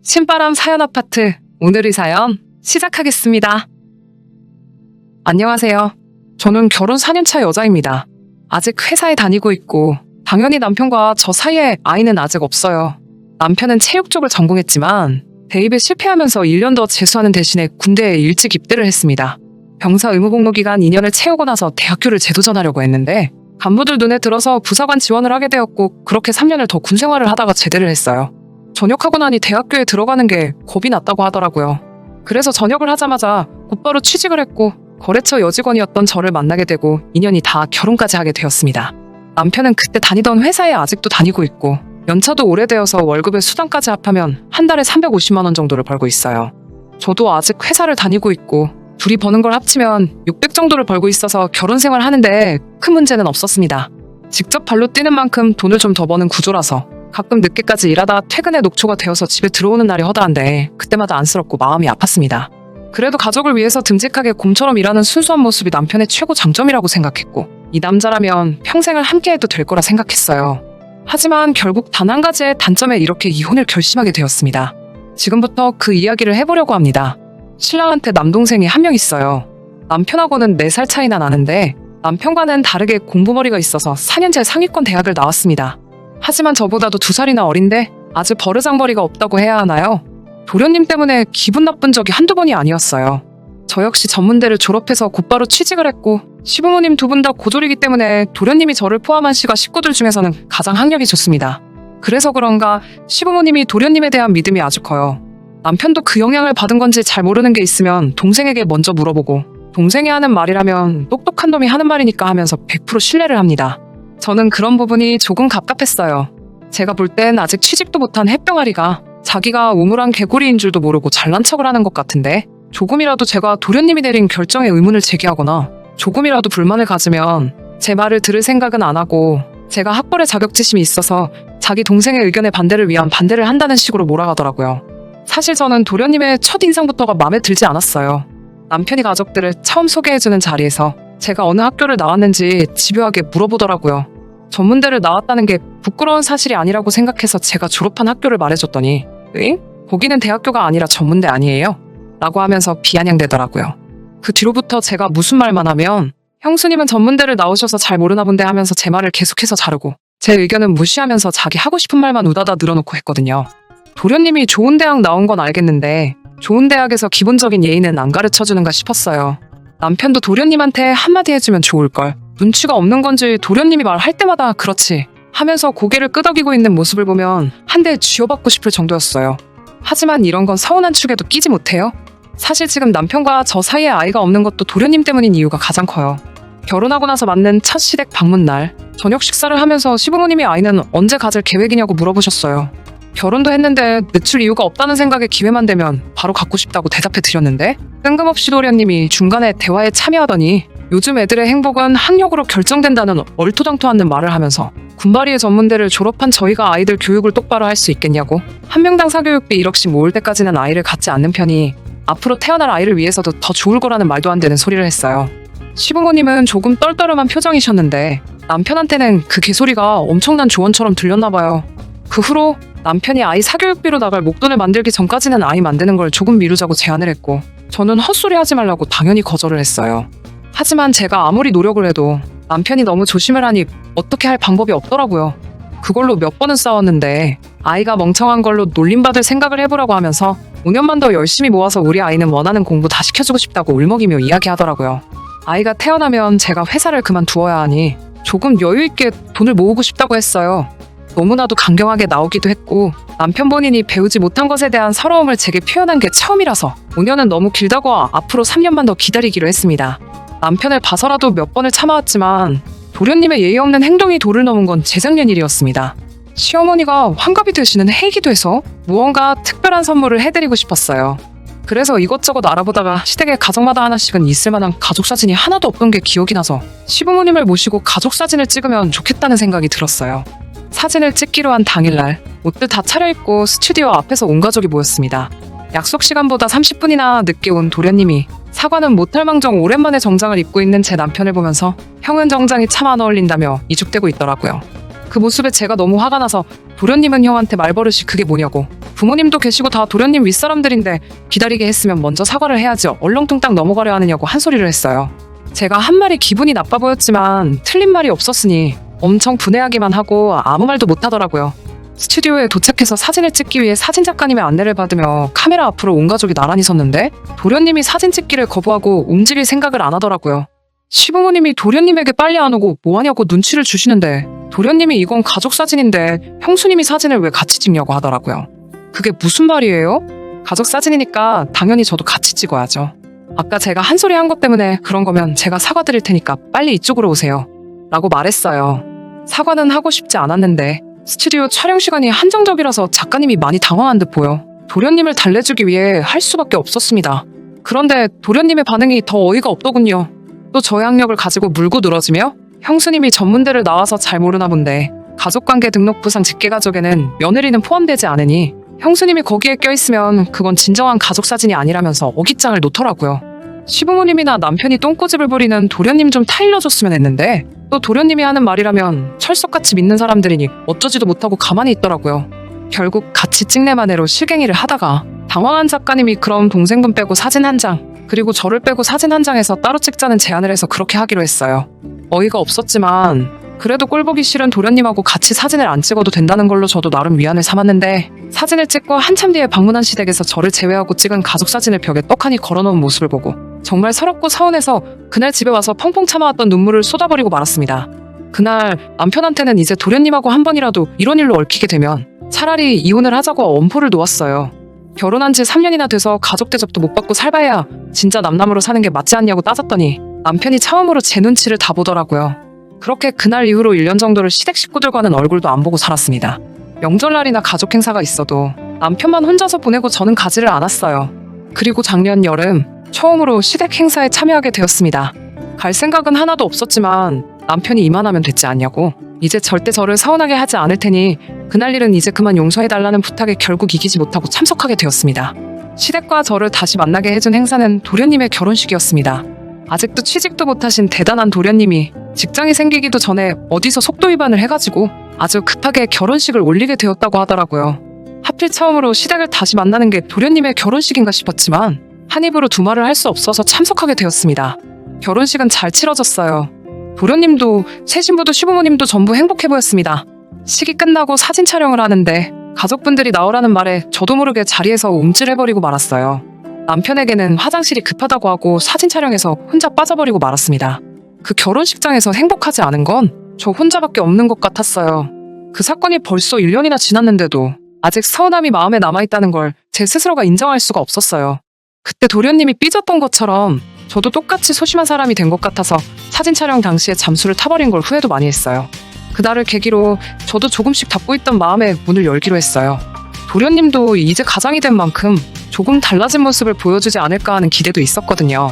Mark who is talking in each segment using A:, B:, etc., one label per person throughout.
A: 신바람 사연 아파트, 오늘의 사연 시작하겠습니다. 안녕하세요. 저는 결혼 4년차 여자입니다. 아직 회사에 다니고 있고 당연히 남편과 저 사이에 아이는 아직 없어요. 남편은 체육 쪽을 전공했지만 대입에 실패하면서 1년 더 재수하는 대신에 군대에 일찍 입대를 했습니다. 병사 의무 복무 기간 2년을 채우고 나서 대학교를 재도전하려고 했는데 간부들 눈에 들어서 부사관 지원을 하게 되었고 그렇게 3년을 더 군 생활을 하다가 제대를 했어요. 전역하고 나니 대학교에 들어가는 게 겁이 났다고 하더라고요. 그래서 전역을 하자마자 곧바로 취직을 했고 거래처 여직원이었던 저를 만나게 되고 인연이 다 결혼까지 하게 되었습니다. 남편은 그때 다니던 회사에 아직도 다니고 있고 연차도 오래되어서 월급의 수당까지 합하면 한 달에 350만 원 정도를 벌고 있어요. 저도 아직 회사를 다니고 있고 둘이 버는 걸 합치면 600 정도를 벌고 있어서 결혼 생활 하는데 큰 문제는 없었습니다. 직접 발로 뛰는 만큼 돈을 좀 더 버는 구조라서 가끔 늦게까지 일하다 퇴근에 녹초가 되어서 집에 들어오는 날이 허다한데 그때마다 안쓰럽고 마음이 아팠습니다. 그래도 가족을 위해서 듬직하게 곰처럼 일하는 순수한 모습이 남편의 최고 장점이라고 생각했고 이 남자라면 평생을 함께해도 될 거라 생각했어요. 하지만 결국 단 한 가지의 단점에 이렇게 이혼을 결심하게 되었습니다. 지금부터 그 이야기를 해보려고 합니다. 신랑한테 남동생이 한 명 있어요. 남편하고는 4살 차이나 나는데 남편과는 다르게 공부머리가 있어서 4년제 상위권 대학을 나왔습니다. 하지만 저보다도 2살이나 어린데 아주 버르장머리가 없다고 해야 하나요? 도련님 때문에 기분 나쁜 적이 한두 번이 아니었어요. 저 역시 전문대를 졸업해서 곧바로 취직을 했고 시부모님 2분 다 고졸이기 때문에 도련님이 저를 포함한 씨가 식구들 중에서는 가장 학력이 좋습니다. 그래서 그런가 시부모님이 도련님에 대한 믿음이 아주 커요. 남편도 그 영향을 받은 건지 잘 모르는 게 있으면 동생에게 먼저 물어보고 동생이 하는 말이라면 똑똑한 놈이 하는 말이니까 하면서 100% 신뢰를 합니다. 저는 그런 부분이 조금 갑갑했어요. 제가 볼 땐 아직 취직도 못한 햇병아리가 자기가 우물한 개구리인 줄도 모르고 잘난 척을 하는 것 같은데 조금이라도 제가 도련님이 내린 결정에 의문을 제기하거나 조금이라도 불만을 가지면 제 말을 들을 생각은 안 하고 제가 학벌에 자격지심이 있어서 자기 동생의 의견에 반대를 위한 반대를 한다는 식으로 몰아가더라고요. 사실 저는 도련님의 첫인상부터가 마음에 들지 않았어요. 남편이 가족들을 처음 소개해주는 자리에서 제가 어느 학교를 나왔는지 집요하게 물어보더라고요. 전문대를 나왔다는 게 부끄러운 사실이 아니라고 생각해서 제가 졸업한 학교를 말해줬더니 응? 거기는 대학교가 아니라 전문대 아니에요? 라고 하면서 비아냥대더라고요. 그 뒤로부터 제가 무슨 말만 하면 형수님은 전문대를 나오셔서 잘 모르나 본데 하면서 제 말을 계속해서 자르고 제 의견은 무시하면서 자기 하고 싶은 말만 우다다 늘어놓고 했거든요. 도련님이 좋은 대학 나온 건 알겠는데 좋은 대학에서 기본적인 예의는 안 가르쳐주는가 싶었어요. 남편도 도련님한테 한마디 해주면 좋을걸. 눈치가 없는 건지 도련님이 말할 때마다 그렇지 하면서 고개를 끄덕이고 있는 모습을 보면 한 대 쥐어받고 싶을 정도였어요. 하지만 이런 건 서운한 축에도 끼지 못해요. 사실 지금 남편과 저 사이에 아이가 없는 것도 도련님 때문인 이유가 가장 커요. 결혼하고 나서 맞는 첫 시댁 방문 날 저녁 식사를 하면서 시부모님이 아이는 언제 가질 계획이냐고 물어보셨어요. 결혼도 했는데 늦출 이유가 없다는 생각에 기회만 되면 바로 갖고 싶다고 대답해 드렸는데 뜬금없이 도련님이 중간에 대화에 참여하더니 요즘 애들의 행복은 학력으로 결정된다는 얼토당토 않는 말을 하면서 군바리의 전문대를 졸업한 저희가 아이들 교육을 똑바로 할 수 있겠냐고 한 명당 사교육비 1억씩 모을 때까지는 아이를 갖지 않는 편이 앞으로 태어날 아이를 위해서도 더 좋을 거라는 말도 안 되는 소리를 했어요. 시부모님은 조금 떨떠름한 표정이셨는데 남편한테는 그 개소리가 엄청난 조언처럼 들렸나 봐요. 그 후로 남편이 아이 사교육비로 나갈 목돈을 만들기 전까지는 아이 만드는 걸 조금 미루자고 제안을 했고 저는 헛소리 하지 말라고 당연히 거절을 했어요. 하지만 제가 아무리 노력을 해도 남편이 너무 조심을 하니 어떻게 할 방법이 없더라고요. 그걸로 몇 번은 싸웠는데 아이가 멍청한 걸로 놀림받을 생각을 해보라고 하면서 5년만 더 열심히 모아서 우리 아이는 원하는 공부 다 시켜주고 싶다고 울먹이며 이야기하더라고요. 아이가 태어나면 제가 회사를 그만두어야 하니 조금 여유있게 돈을 모으고 싶다고 했어요. 너무나도 강경하게 나오기도 했고 남편 본인이 배우지 못한 것에 대한 서러움을 제게 표현한 게 처음이라서 5년은 너무 길다고 앞으로 3년만 더 기다리기로 했습니다. 남편을 봐서라도 몇 번을 참아왔지만 도련님의 예의 없는 행동이 도를 넘은 건 재작년 일이었습니다. 시어머니가 환갑이 되시는 해이기도 해서 무언가 특별한 선물을 해드리고 싶었어요. 그래서 이것저것 알아보다가 시댁에 가정마다 하나씩은 있을 만한 가족사진이 하나도 없던 게 기억이 나서 시부모님을 모시고 가족사진을 찍으면 좋겠다는 생각이 들었어요. 사진을 찍기로 한 당일날 옷들 다 차려입고 스튜디오 앞에서 온 가족이 모였습니다. 약속 시간보다 30분이나 늦게 온 도련님이 사과는 못할 망정 오랜만에 정장을 입고 있는 제 남편을 보면서 형은 정장이 참 안 어울린다며 이죽대고 있더라고요. 그 모습에 제가 너무 화가 나서 도련님은 형한테 말버릇이 그게 뭐냐고 부모님도 계시고 다 도련님 윗사람들인데 기다리게 했으면 먼저 사과를 해야지 얼렁뚱땅 넘어가려 하느냐고 한 소리를 했어요. 제가 한 말이 기분이 나빠 보였지만 틀린 말이 없었으니 엄청 분해하기만 하고 아무 말도 못하더라고요. 스튜디오에 도착해서 사진을 찍기 위해 사진작가님의 안내를 받으며 카메라 앞으로 온 가족이 나란히 섰는데 도련님이 사진 찍기를 거부하고 움직일 생각을 안 하더라고요. 시부모님이 도련님에게 빨리 안 오고 뭐하냐고 눈치를 주시는데 도련님이 이건 가족 사진인데 형수님이 사진을 왜 같이 찍냐고 하더라고요. 그게 무슨 말이에요? 가족 사진이니까 당연히 저도 같이 찍어야죠. 아까 제가 한 소리 한 것 때문에 그런 거면 제가 사과드릴 테니까 빨리 이쪽으로 오세요. 라고 말했어요. 사과는 하고 싶지 않았는데 스튜디오 촬영 시간이 한정적이라서 작가님이 많이 당황한 듯 보여 도련님을 달래주기 위해 할 수밖에 없었습니다. 그런데 도련님의 반응이 더 어이가 없더군요. 또 저의 학력을 가지고 물고 늘어지며 형수님이 전문대를 나와서 잘 모르나 본데 가족관계 등록부상 직계가족에는 며느리는 포함되지 않으니 형수님이 거기에 껴있으면 그건 진정한 가족사진이 아니라면서 어깃장을 놓더라고요. 시부모님이나 남편이 똥꼬집을 부리는 도련님 좀 타일러줬으면 했는데 또 도련님이 하는 말이라면 철석같이 믿는 사람들이니 어쩌지도 못하고 가만히 있더라고요. 결국 같이 찍내만해로 실갱이를 하다가 당황한 작가님이 그럼 동생분 빼고 사진 한 장, 그리고 저를 빼고 사진 한 장에서 따로 찍자는 제안을 해서 그렇게 하기로 했어요. 어이가 없었지만 그래도 꼴보기 싫은 도련님하고 같이 사진을 안 찍어도 된다는 걸로 저도 나름 위안을 삼았는데 사진을 찍고 한참 뒤에 방문한 시댁에서 저를 제외하고 찍은 가족 사진을 벽에 떡하니 걸어놓은 모습을 보고 정말 서럽고 서운해서 그날 집에 와서 펑펑 참아왔던 눈물을 쏟아버리고 말았습니다. 그날 남편한테는 이제 도련님하고 한 번이라도 이런 일로 얽히게 되면 차라리 이혼을 하자고 엄포를 놓았어요. 결혼한 지 3년이나 돼서 가족 대접도 못 받고 살봐야 진짜 남남으로 사는 게 맞지 않냐고 따졌더니 남편이 처음으로 제 눈치를 다 보더라고요. 그렇게 그날 이후로 1년 정도를 시댁 식구들과는 얼굴도 안 보고 살았습니다. 명절날이나 가족 행사가 있어도 남편만 혼자서 보내고 저는 가지를 않았어요. 그리고 작년 여름 처음으로 시댁 행사에 참여하게 되었습니다. 갈 생각은 하나도 없었지만 남편이 이만하면 됐지 않냐고 이제 절대 저를 서운하게 하지 않을 테니 그날 일은 이제 그만 용서해달라는 부탁에 결국 이기지 못하고 참석하게 되었습니다. 시댁과 저를 다시 만나게 해준 행사는 도련님의 결혼식이었습니다. 아직도 취직도 못하신 대단한 도련님이 직장이 생기기도 전에 어디서 속도 위반을 해가지고 아주 급하게 결혼식을 올리게 되었다고 하더라고요. 하필 처음으로 시댁을 다시 만나는 게 도련님의 결혼식인가 싶었지만 한 입으로 두 말을 할 수 없어서 참석하게 되었습니다. 결혼식은 잘 치러졌어요. 도련님도 새 신부도 시부모님도 전부 행복해 보였습니다. 식이 끝나고 사진 촬영을 하는데 가족분들이 나오라는 말에 저도 모르게 자리에서 움찔해버리고 말았어요. 남편에게는 화장실이 급하다고 하고 사진 촬영에서 혼자 빠져버리고 말았습니다. 그 결혼식장에서 행복하지 않은 건 저 혼자밖에 없는 것 같았어요. 그 사건이 벌써 1년이나 지났는데도 아직 서운함이 마음에 남아있다는 걸 제 스스로가 인정할 수가 없었어요. 그때 도련님이 삐졌던 것처럼 저도 똑같이 소심한 사람이 된 것 같아서 사진 촬영 당시에 잠수를 타버린 걸 후회도 많이 했어요. 그날을 계기로 저도 조금씩 닫고 있던 마음에 문을 열기로 했어요. 도련님도 이제 가장이 된 만큼 조금 달라진 모습을 보여주지 않을까 하는 기대도 있었거든요.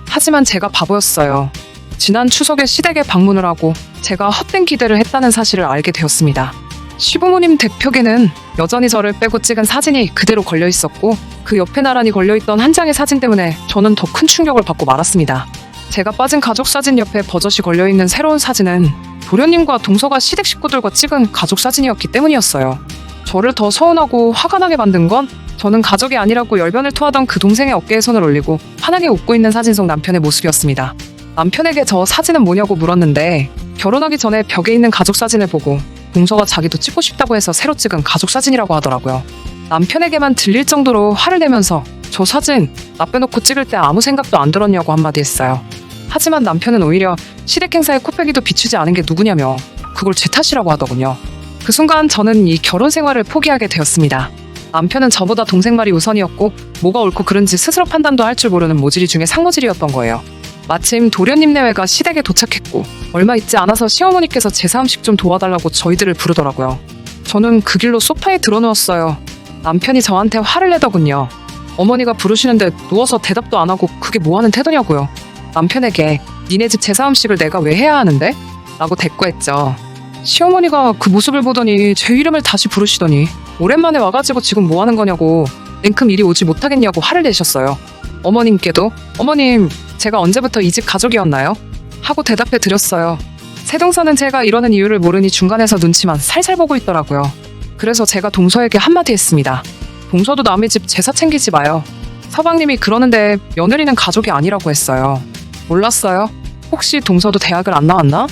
A: 하지만 제가 바보였어요. 지난 추석에 시댁에 방문을 하고 제가 헛된 기대를 했다는 사실을 알게 되었습니다. 시부모님 대표에는 여전히 저를 빼고 찍은 사진이 그대로 걸려 있었고 그 옆에 나란히 걸려있던 한 장의 사진 때문에 저는 더 큰 충격을 받고 말았습니다. 제가 빠진 가족 사진 옆에 버젓이 걸려있는 새로운 사진은 도련님과 동서가 시댁 식구들과 찍은 가족 사진이었기 때문이었어요. 저를 더 서운하고 화가 나게 만든 건 저는 가족이 아니라고 열변을 토하던 그 동생의 어깨에 손을 올리고 환하게 웃고 있는 사진 속 남편의 모습이었습니다. 남편에게 저 사진은 뭐냐고 물었는데 결혼하기 전에 벽에 있는 가족 사진을 보고 동서가 자기도 찍고 싶다고 해서 새로 찍은 가족 사진이라고 하더라고요. 남편에게만 들릴 정도로 화를 내면서 저 사진 나 빼놓고 찍을 때 아무 생각도 안 들었냐고 한마디 했어요. 하지만 남편은 오히려 시댁 행사에 코빼기도 비추지 않은 게 누구냐며 그걸 제 탓이라고 하더군요. 그 순간 저는 이 결혼 생활을 포기하게 되었습니다. 남편은 저보다 동생 말이 우선이었고 뭐가 옳고 그른지 스스로 판단도 할 줄 모르는 모질이 중에 상모질이었던 거예요. 마침 도련님 내외가 시댁에 도착했고 얼마 있지 않아서 시어머니께서 제사 음식 좀 도와달라고 저희들을 부르더라고요. 저는 그 길로 소파에 드러누웠어요. 남편이 저한테 화를 내더군요. 어머니가 부르시는데 누워서 대답도 안 하고 그게 뭐하는 태도냐고요. 남편에게 니네 집 제사 음식을 내가 왜 해야 하는데? 라고 대꾸했죠. 시어머니가 그 모습을 보더니 제 이름을 다시 부르시더니 오랜만에 와가지고 지금 뭐하는 거냐고 냉큼 이리 오지 못하겠냐고 화를 내셨어요. 어머님께도 어머님 제가 언제부터 이 집 가족이었나요? 하고 대답해 드렸어요. 새동서는 제가 이러는 이유를 모르니 중간에서 눈치만 살살 보고 있더라고요. 그래서 제가 동서에게 한마디 했습니다. 동서도 남의 집 제사 챙기지 마요. 서방님이 그러는데 며느리는 가족이 아니라고 했어요. 몰랐어요? 혹시 동서도 대학을 안 나왔나?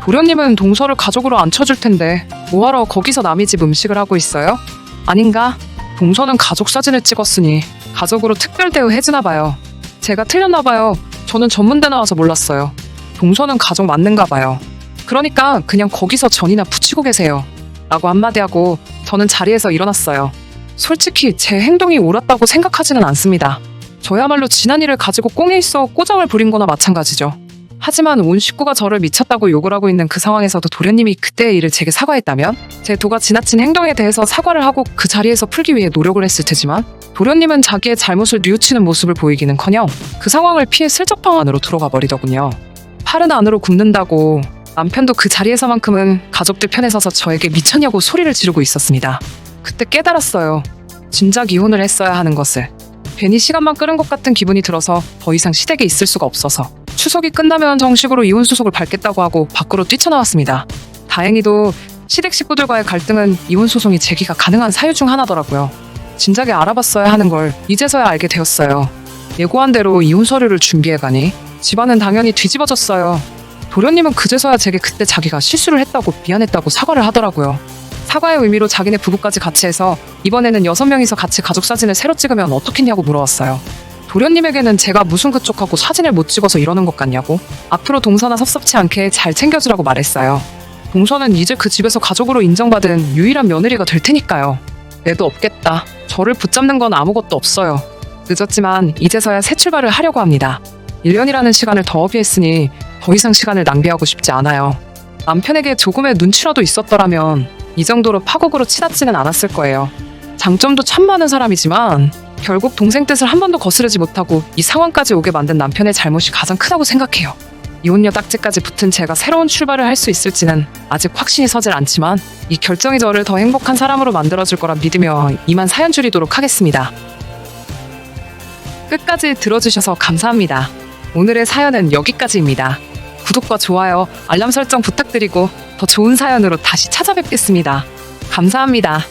A: 도련님은 동서를 가족으로 안 쳐줄 텐데 뭐하러 거기서 남의 집 음식을 하고 있어요? 아닌가? 동서는 가족 사진을 찍었으니 가족으로 특별 대우해주나 봐요. 제가 틀렸나 봐요. 저는 전문대 나와서 몰랐어요. 동서는 가족 맞는가 봐요. 그러니까 그냥 거기서 전이나 붙이고 계세요. 라고 한마디 하고 저는 자리에서 일어났어요. 솔직히 제 행동이 옳았다고 생각하지는 않습니다. 저야말로 지난 일을 가지고 꽁에 있어 꼬장을 부린 거나 마찬가지죠. 하지만 온 식구가 저를 미쳤다고 욕을 하고 있는 그 상황에서도 도련님이 그때의 일을 제게 사과했다면 제 도가 지나친 행동에 대해서 사과를 하고 그 자리에서 풀기 위해 노력을 했을 테지만 도련님은 자기의 잘못을 뉘우치는 모습을 보이기는커녕 그 상황을 피해 슬쩍 방 안으로 들어가 버리더군요. 팔은 안으로 굽는다고 남편도 그 자리에서만큼은 가족들 편에 서서 저에게 미쳤냐고 소리를 지르고 있었습니다. 그때 깨달았어요. 진작 이혼을 했어야 하는 것을. 괜히 시간만 끄는 것 같은 기분이 들어서 더 이상 시댁에 있을 수가 없어서 추석이 끝나면 정식으로 이혼 소속을 밟겠다고 하고 밖으로 뛰쳐나왔습니다. 다행히도 시댁 식구들과의 갈등은 이혼 소송이 제기가 가능한 사유 중 하나더라고요. 진작에 알아봤어야 하는 걸 이제서야 알게 되었어요. 예고한 대로 이혼 서류를 준비해가니 집안은 당연히 뒤집어졌어요. 도련님은 그제서야 제게 그때 자기가 실수를 했다고 미안했다고 사과를 하더라고요. 사과의 의미로 자기네 부부까지 같이 해서 이번에는 6명이서 같이 가족 사진을 새로 찍으면 어떻겠냐고 물어왔어요. 도련님에게는 제가 무슨 그쪽하고 사진을 못 찍어서 이러는 것 같냐고 앞으로 동서나 섭섭치 않게 잘 챙겨주라고 말했어요. 동서는 이제 그 집에서 가족으로 인정받은 유일한 며느리가 될 테니까요. 애도 없겠다. 저를 붙잡는 건 아무것도 없어요. 늦었지만 이제서야 새 출발을 하려고 합니다. 1년이라는 시간을 더 허비했으니 더 이상 시간을 낭비하고 싶지 않아요. 남편에게 조금의 눈치라도 있었더라면 이 정도로 파국으로 치닫지는 않았을 거예요. 장점도 참 많은 사람이지만 결국 동생 뜻을 한 번도 거스르지 못하고 이 상황까지 오게 만든 남편의 잘못이 가장 크다고 생각해요. 이혼녀 딱지까지 붙은 제가 새로운 출발을 할 수 있을지는 아직 확신이 서질 않지만 이 결정이 저를 더 행복한 사람으로 만들어줄 거라 믿으며 이만 사연 줄이도록 하겠습니다. 끝까지 들어주셔서 감사합니다. 오늘의 사연은 여기까지입니다. 구독과 좋아요, 알람 설정 부탁드리고 더 좋은 사연으로 다시 찾아뵙겠습니다. 감사합니다.